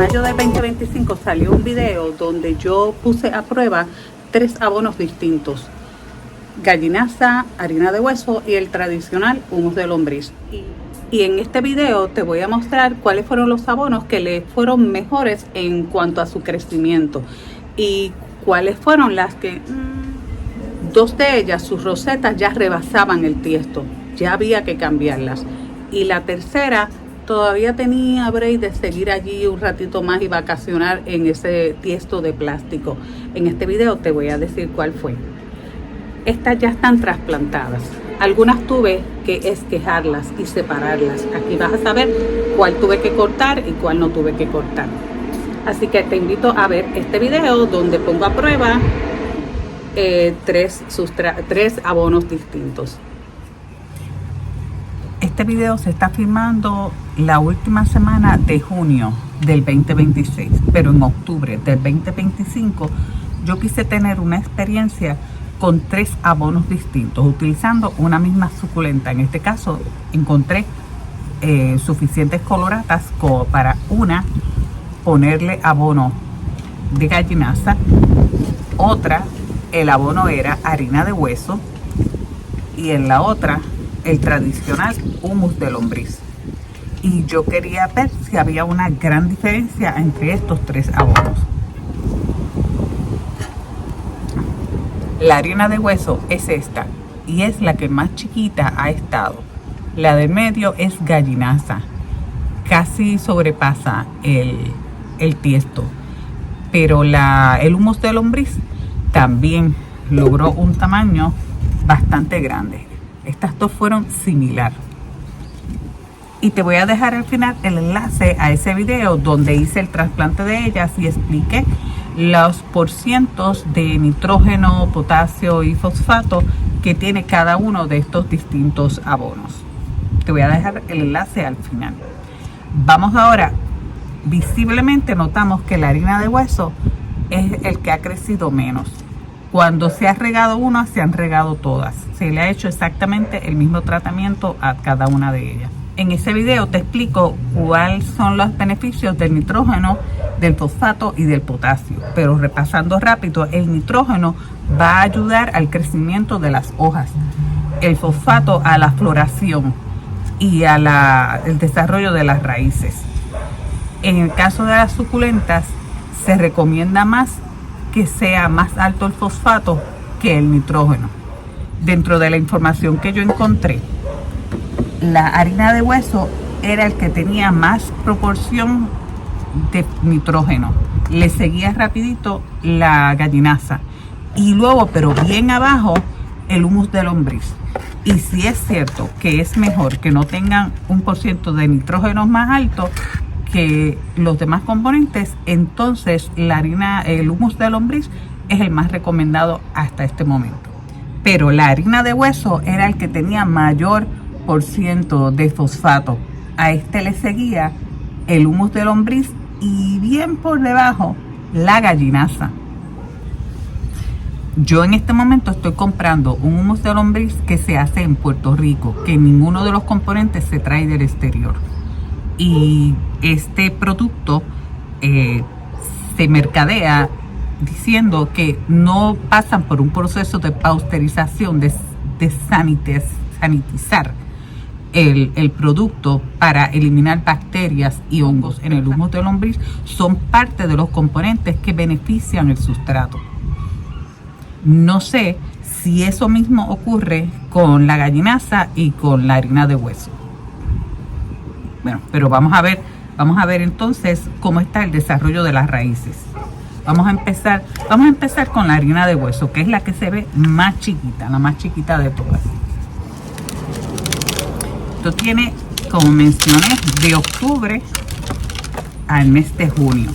mayo del 2025 salió un video donde yo puse a prueba 3 abonos distintos: gallinaza, harina de hueso y el tradicional humus de lombriz. Y en este video te voy a mostrar cuáles fueron los abonos que le fueron mejores en cuanto a su crecimiento y cuáles fueron las que 2 de ellas, sus rosetas ya rebasaban el tiesto, ya había que cambiarlas, y la tercera todavía tenía break de seguir allí un ratito más y vacacionar en ese tiesto de plástico. En este video te voy a decir cuál fue. Estas ya están trasplantadas. Algunas tuve que esquejarlas y separarlas. Aquí vas a saber cuál tuve que cortar y cuál no tuve que cortar. Así que te invito a ver este video donde pongo a prueba 3 abonos distintos. Este video se está filmando la última semana de junio del 2026, pero en octubre del 2025 yo quise tener una experiencia con 3 abonos distintos, utilizando una misma suculenta. En este caso encontré suficientes coloratas como para una ponerle abono de gallinaza, otra el abono era harina de hueso y en la otra el tradicional humus de lombriz. Y yo quería ver si había una gran diferencia entre estos 3 abonos. La harina de hueso es esta y es la que más chiquita ha estado. La de medio es gallinaza, casi sobrepasa el tiesto, pero el humus de lombriz también logró un tamaño bastante grande. Estas 2 fueron similares. Y te voy a dejar al final el enlace a ese video donde hice el trasplante de ellas y expliqué los porcientos de nitrógeno, potasio y fosfato que tiene cada uno de estos distintos abonos. Te voy a dejar el enlace al final. Vamos ahora. Visiblemente notamos que la harina de hueso es el que ha crecido menos. Cuando se ha regado una, se han regado todas. Se le ha hecho exactamente el mismo tratamiento a cada una de ellas. En ese video te explico cuáles son los beneficios del nitrógeno, del fosfato y del potasio. Pero repasando rápido, el nitrógeno va a ayudar al crecimiento de las hojas, el fosfato a la floración y el desarrollo de las raíces. En el caso de las suculentas, se recomienda más que sea más alto el fosfato que el nitrógeno. Dentro de la información que yo encontré, la harina de hueso era el que tenía más proporción de nitrógeno. Le seguía rapidito la gallinaza. Y luego, pero bien abajo, el humus de lombriz. Y si es cierto que es mejor que no tengan un % de nitrógeno más alto que los demás componentes, entonces el humus de lombriz es el más recomendado hasta este momento. Pero la harina de hueso era el que tenía mayor % de fosfato. A este le seguía el humus de lombriz y bien por debajo la gallinaza. Yo en este momento estoy comprando un humus de lombriz que se hace en Puerto Rico, que ninguno de los componentes se trae del exterior. Y este producto se mercadea diciendo que no pasan por un proceso de pasteurización, de sanitizar el producto para eliminar bacterias y hongos en el humus de lombriz. Son parte de los componentes que benefician el sustrato. No sé si eso mismo ocurre con la gallinaza y con la harina de hueso. Bueno, pero vamos a ver entonces cómo está el desarrollo de las raíces. Vamos a empezar con la harina de hueso, que es la que se ve más chiquita, la más chiquita de todas. Esto tiene, como mencioné, de octubre al mes de junio,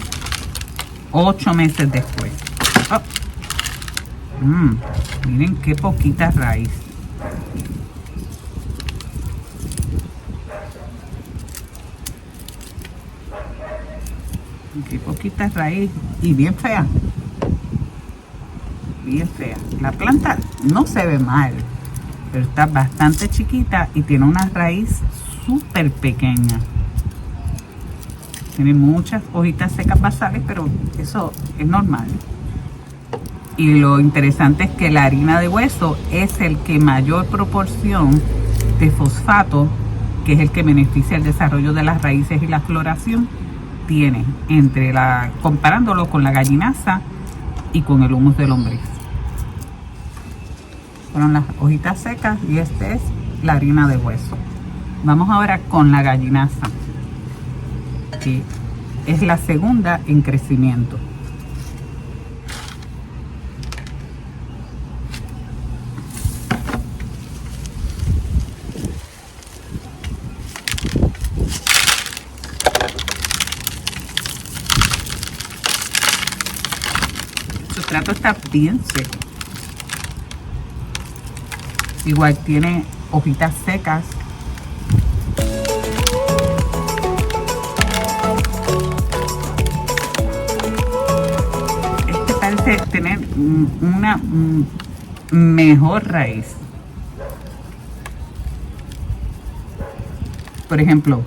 8 meses después. Miren qué poquita raíz. Qué poquita raíz y bien fea. Bien fea. La planta no se ve mal, pero está bastante chiquita y tiene una raíz súper pequeña. Tiene muchas hojitas secas basales, pero eso es normal. Y lo interesante es que la harina de hueso es el que mayor proporción de fosfato, que es el que beneficia el desarrollo de las raíces y la floración, tiene comparándolo con la gallinaza y con el humus de lombriz. Fueron las hojitas secas y este es la harina de hueso. Vamos ahora con la gallinaza, que es la segunda en crecimiento. Su sustrato está bien seco. Igual tiene hojitas secas. Este parece tener una mejor raíz. Por ejemplo,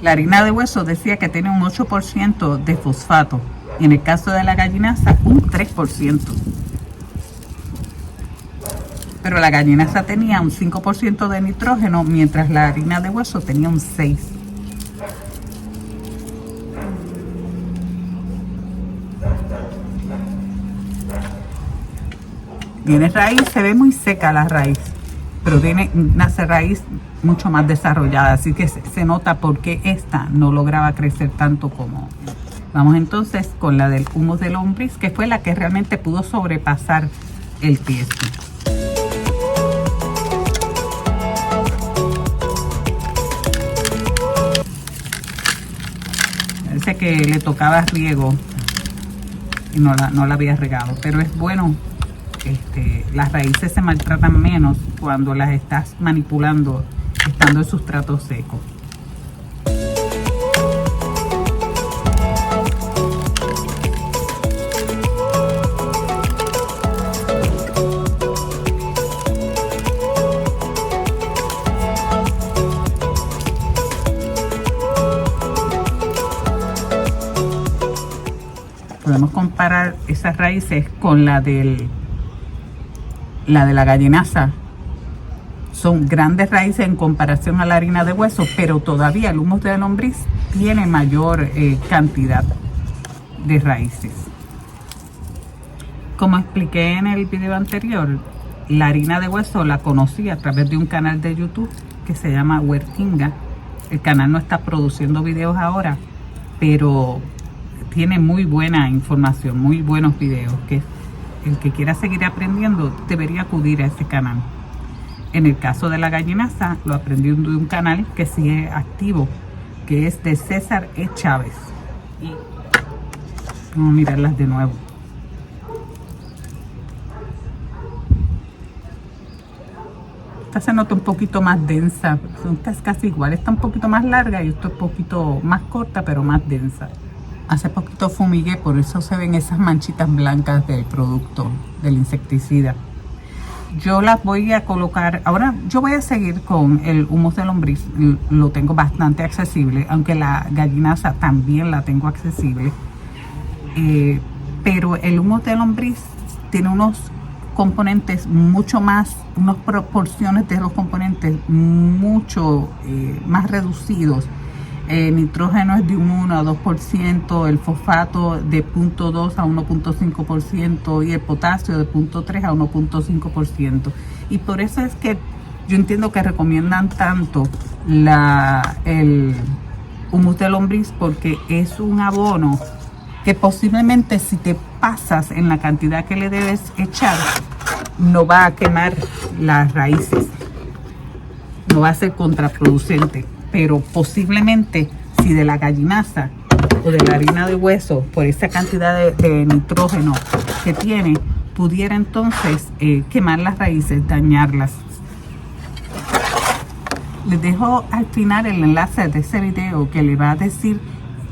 la harina de hueso decía que tiene un 8% de fosfato y en el caso de la gallinaza un 3%. Pero la gallinaza tenía un 5% de nitrógeno, mientras la harina de hueso tenía un 6%. Tiene raíz, se ve muy seca la raíz, pero tiene una raíz mucho más desarrollada, así que se nota por qué esta no lograba crecer tanto como. Vamos entonces con la del humus de lombriz, que fue la que realmente pudo sobrepasar el tiesto. Parece que le tocaba riego y no la había regado, pero es bueno. Las raíces se maltratan menos cuando las estás manipulando estando el sustrato seco. Podemos comparar esas raíces con la de la gallinaza. Son grandes raíces en comparación a la harina de hueso, pero todavía el humus de lombriz tiene mayor cantidad de raíces. Como expliqué en el video anterior, la harina de hueso la conocí a través de un canal de YouTube que se llama Huertinga. El canal no está produciendo videos ahora, pero tiene muy buena información, muy buenos videos, que el que quiera seguir aprendiendo debería acudir a ese canal. En el caso de la gallinaza, lo aprendí de un canal que sigue activo, que es de César E. Chávez. Y vamos a mirarlas de nuevo. Esta se nota un poquito más densa, esta es casi igual, está un poquito más larga y esto es un poquito más corta, pero más densa. Hace poquito fumigué, por eso se ven esas manchitas blancas del producto, del insecticida. Yo las voy a colocar, ahora yo voy a seguir con el humus de lombriz, lo tengo bastante accesible, aunque la gallinaza también la tengo accesible. Pero el humus de lombriz tiene unos componentes mucho más, unas proporciones de los componentes mucho más reducidos. Nitrógeno es de un 1 a 2%, el fosfato de 0.2 a 1.5% y el potasio de 0.3 a 1.5%. Y por eso es que yo entiendo que recomiendan tanto el humus de lombriz, porque es un abono que posiblemente si te pasas en la cantidad que le debes echar, no va a quemar las raíces, no va a ser contraproducente. Pero posiblemente si de la gallinaza o de la harina de hueso, por esa cantidad de nitrógeno que tiene, pudiera entonces quemar las raíces, dañarlas. Les dejo al final el enlace de ese video que le va a decir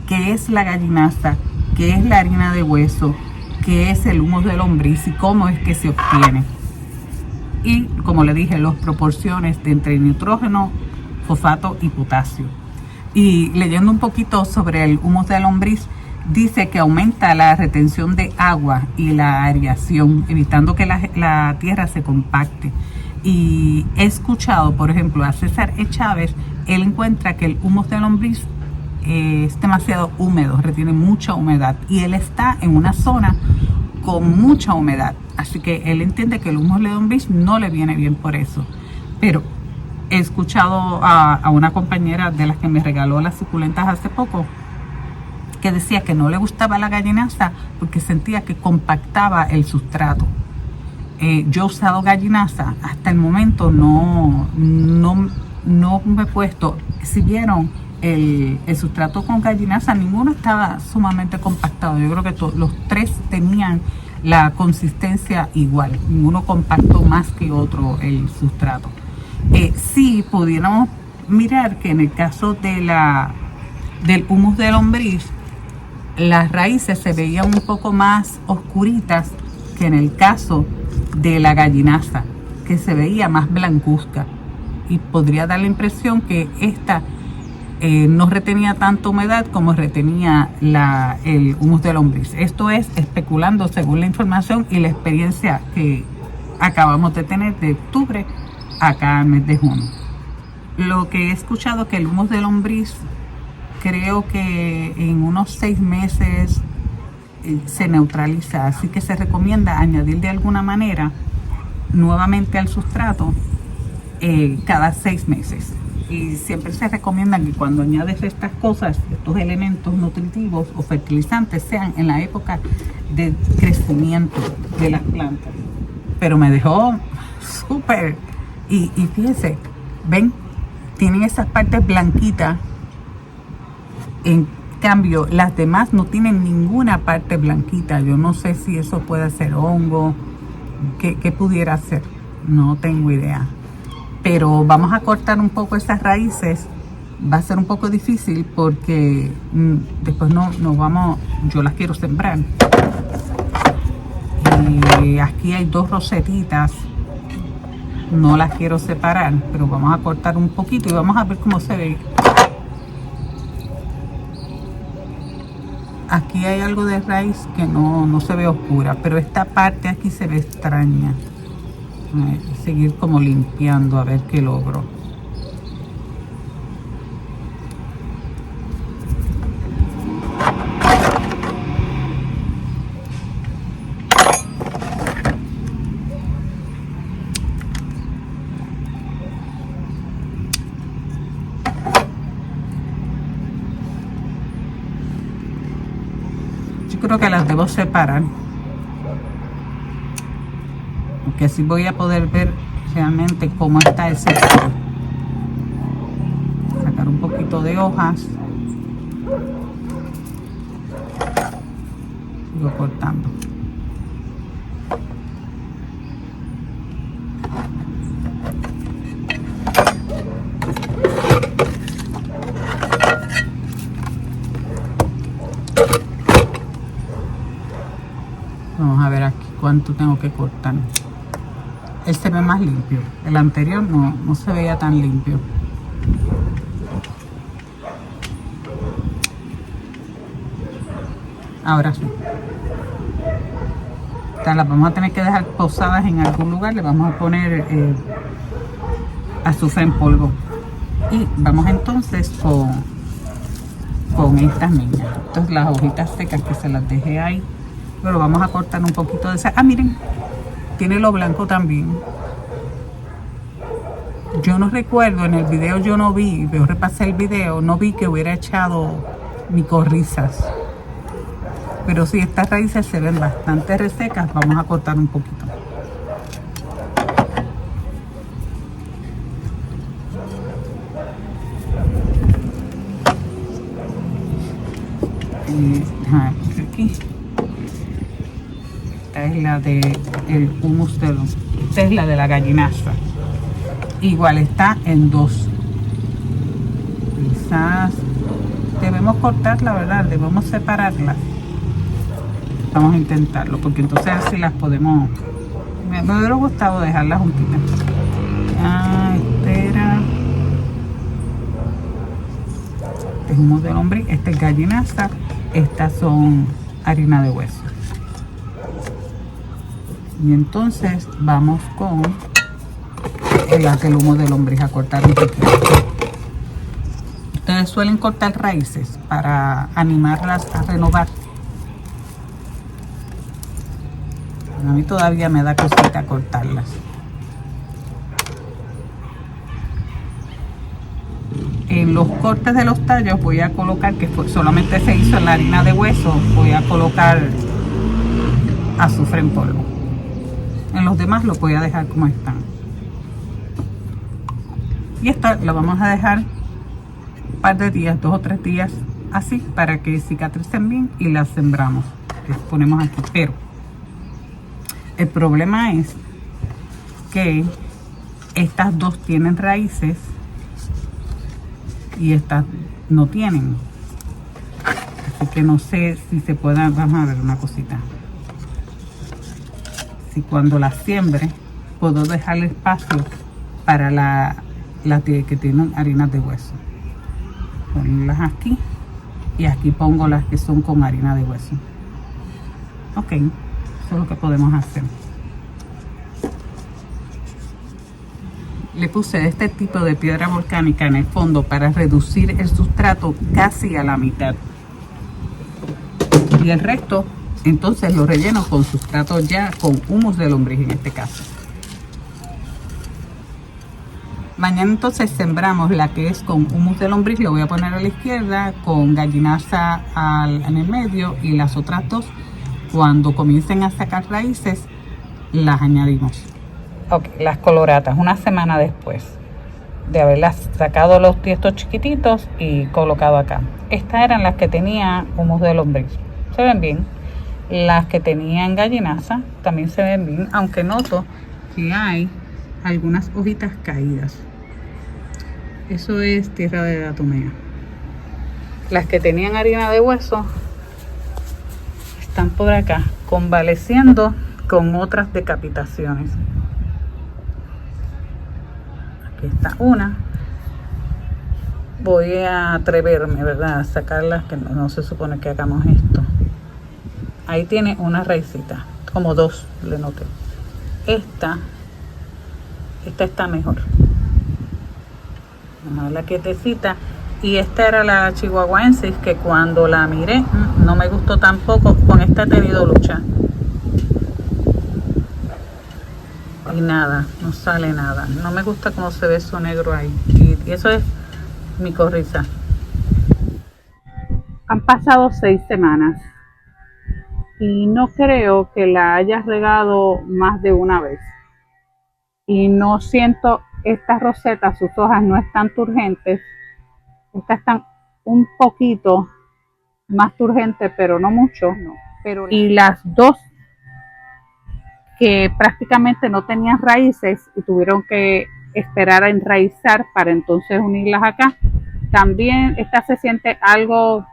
qué es la gallinaza, qué es la harina de hueso, qué es el humus de lombriz y cómo es que se obtiene. Y como le dije, las proporciones de entre nitrógeno, fosfato y potasio. Y leyendo un poquito sobre el humus de lombriz, dice que aumenta la retención de agua y la aireación, evitando que la tierra se compacte. Y he escuchado, por ejemplo, a César E. Chávez, él encuentra que el humus de lombriz es demasiado húmedo, retiene mucha humedad, y él está en una zona con mucha humedad, así que él entiende que el humus de lombriz no le viene bien por eso. Pero he escuchado a una compañera de las que me regaló las suculentas hace poco, que decía que no le gustaba la gallinaza porque sentía que compactaba el sustrato. Yo he usado gallinaza, hasta el momento no me he puesto. Si vieron el sustrato con gallinaza, ninguno estaba sumamente compactado. Yo creo que los tres tenían la consistencia igual, ninguno compactó más que otro el sustrato. Sí pudiéramos mirar que en el caso del humus de lombriz, las raíces se veían un poco más oscuritas que en el caso de la gallinaza, que se veía más blancuzca, y podría dar la impresión que esta no retenía tanta humedad como retenía el humus de lombriz. Esto es especulando según la información y la experiencia que acabamos de tener de octubre acá al mes de junio. Lo que he escuchado que el humus de lombriz, creo que en unos 6 meses se neutraliza, así que se recomienda añadir de alguna manera nuevamente al sustrato cada 6 meses. Y siempre se recomienda que cuando añades estas cosas, estos elementos nutritivos o fertilizantes, sean en la época de crecimiento de las plantas. Pero me dejó súper. Y fíjense, ven, tienen esas partes blanquitas. En cambio, las demás no tienen ninguna parte blanquita. Yo no sé si eso puede ser hongo, ¿qué pudiera ser? No tengo idea. Pero vamos a cortar un poco esas raíces. Va a ser un poco difícil porque después yo las quiero sembrar. Y aquí hay 2 rosetitas. No las quiero separar, pero vamos a cortar un poquito y vamos a ver cómo se ve. Aquí hay algo de raíz que no se ve oscura, pero esta parte aquí se ve extraña. Voy a seguir como limpiando a ver qué logro. Yo creo que las debo separar, porque así voy a poder ver realmente cómo está ese color. Sacar un poquito de hojas. Sigo cortando. Vamos a ver aquí cuánto tengo que cortar. Este se ve más limpio. El anterior no se veía tan limpio. Ahora sí. Las vamos a tener que dejar posadas en algún lugar. Le vamos a poner azufre en polvo. Y vamos entonces con estas niñas. Entonces las hojitas secas que se las dejé ahí. Pero vamos a cortar un poquito de esa. Ah, miren, tiene lo blanco también. Yo no recuerdo, en el video yo repasé el video, no vi que hubiera echado micorrizas. Pero sí, estas raíces se ven bastante resecas. Vamos a cortar un poquito. Aquí. Esta es la del humus de los. Esta es la de la gallinaza. Igual está en 2. Quizás debemos cortarla, ¿verdad? Debemos separarla. Vamos a intentarlo, porque entonces así las podemos. Me hubiera gustado dejarlas juntitas. este es humus de lombriz, este es gallinaza, estas son harina de hueso. Y entonces vamos con el humus de lombriz a cortar un poquito. Ustedes suelen cortar raíces para animarlas a renovar. A mí todavía me da cosita cortarlas. En los cortes de los tallos voy a colocar, que solamente se hizo en la harina de hueso, voy a colocar azufre en polvo. En los demás los voy a dejar como están. Y esto lo vamos a dejar un par de días, 2 o 3 días así, para que cicatricen bien y las sembramos. Les ponemos aquí, pero el problema es que estas dos tienen raíces y estas no tienen. Así que no sé si se pueda, vamos a ver una cosita. Si cuando las siembre puedo dejar espacio para las que tienen harinas de hueso. Ponerlas aquí y aquí pongo las que son con harina de hueso. Ok, eso es lo que podemos hacer. Le puse este tipo de piedra volcánica en el fondo para reducir el sustrato casi a la mitad. Y el resto, entonces lo relleno con sustrato ya con humus de lombriz en este caso. Mañana entonces sembramos la que es con humus de lombriz, lo voy a poner a la izquierda, con gallinaza en el medio, y las otras dos, cuando comiencen a sacar raíces, las añadimos. Ok, las coloratas, una semana después de haberlas sacado los tiestos chiquititos y colocado acá. Estas eran las que tenían humus de lombriz. Se ven bien. Las que tenían gallinaza también se ven bien, aunque noto que hay algunas hojitas caídas. Eso es tierra de datumea. Las que tenían harina de hueso están por acá convaleciendo con otras decapitaciones. Aquí está una. Voy a atreverme, ¿verdad?, a sacarlas, que no se supone que hagamos esto. Ahí tiene una raicita, como dos, le noté. Esta está mejor. Vamos a verla quietecita. Y esta era la chihuahuensis, que cuando la miré no me gustó tampoco. Con esta he tenido lucha. Y nada, no sale nada. No me gusta cómo se ve eso negro ahí. Y eso es micorriza. Han pasado 6 semanas. Y no creo que la haya regado más de una vez. Y no siento estas rosetas, sus hojas no están turgentes. Estas están un poquito más turgentes, pero no mucho. No. Y las dos que prácticamente no tenían raíces y tuvieron que esperar a enraizar para entonces unirlas acá, también esta se siente algo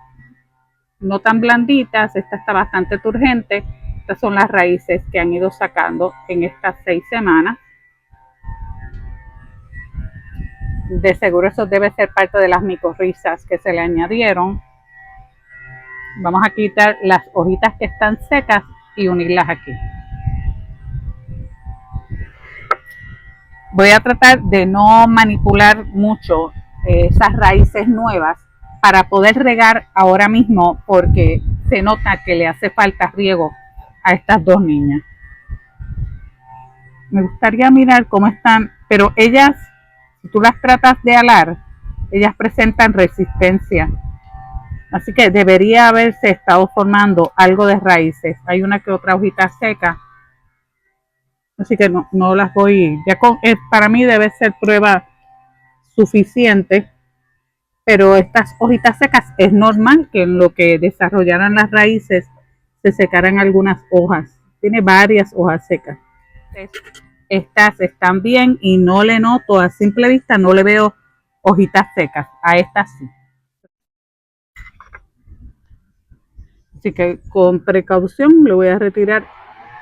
no tan blanditas, esta está bastante turgente. Estas son las raíces que han ido sacando en estas 6 semanas. De seguro eso debe ser parte de las micorrizas que se le añadieron. Vamos a quitar las hojitas que están secas y unirlas aquí. Voy a tratar de no manipular mucho esas raíces nuevas para poder regar ahora mismo, porque se nota que le hace falta riego a estas dos niñas. Me gustaría mirar cómo están, pero ellas, si tú las tratas de alar, ellas presentan resistencia. Así que debería haberse estado formando algo de raíces. Hay una que otra hojita seca. Así que no las voy, ya para mí debe ser prueba suficiente, pero estas hojitas secas es normal que en lo que desarrollaran las raíces se secaran algunas hojas. Tiene varias hojas secas. Estas están bien y no le noto, a simple vista no le veo hojitas secas, a estas sí. Así que con precaución le voy a retirar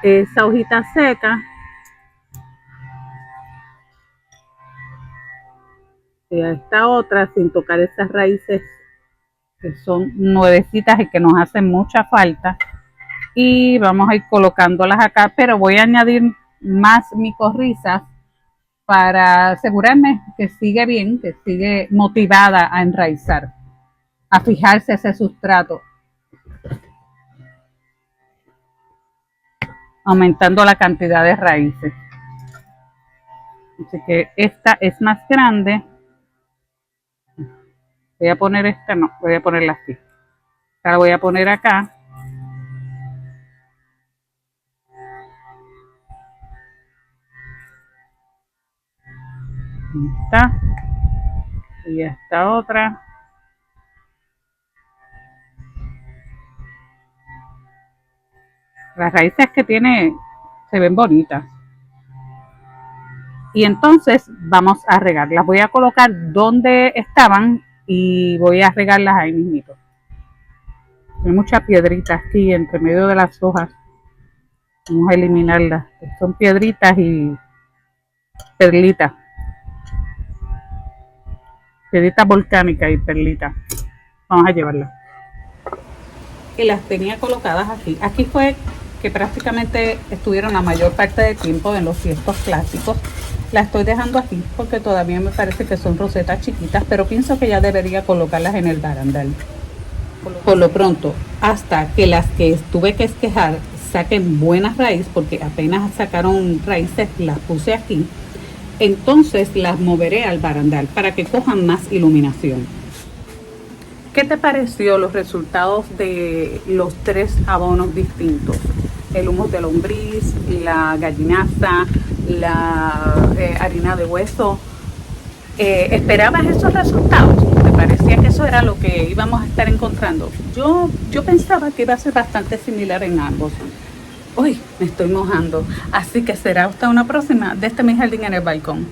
esa hojita seca. Y a esta otra sin tocar esas raíces que son nuevecitas y que nos hacen mucha falta. Y vamos a ir colocándolas acá, pero voy a añadir más micorrizas para asegurarme que sigue bien, que sigue motivada a enraizar, a fijarse ese sustrato, aumentando la cantidad de raíces. Así que esta es más grande. Voy a poner esta, no, voy a ponerla aquí. La voy a poner acá. Ahí está. Y esta otra. Las raíces que tiene se ven bonitas. Y entonces vamos a regar. Las voy a colocar donde estaban y voy a regarlas ahí mismito. Hay muchas piedritas aquí entre medio de las hojas. Vamos a eliminarlas. Son piedritas y perlitas. Piedritas volcánicas y perlitas. Vamos a llevarlas. Y las tenía colocadas aquí. Aquí fue que prácticamente estuvieron la mayor parte del tiempo en los fiestos clásicos. La estoy dejando aquí porque todavía me parece que son rosetas chiquitas, pero pienso que ya debería colocarlas en el barandal. Por lo pronto, hasta que las que tuve que esquejar saquen buenas raíces, porque apenas sacaron raíces, las puse aquí. Entonces las moveré al barandal para que cojan más iluminación. ¿Qué te pareció los resultados de los 3 abonos distintos? El humus de lombriz, la gallinaza, la harina de hueso. ¿Esperabas esos resultados? ¿Te parecía que eso era lo que íbamos a estar encontrando? Yo pensaba que iba a ser bastante similar en ambos. Uy, me estoy mojando. Así que será hasta una próxima de Mi Jardín en el Balcón.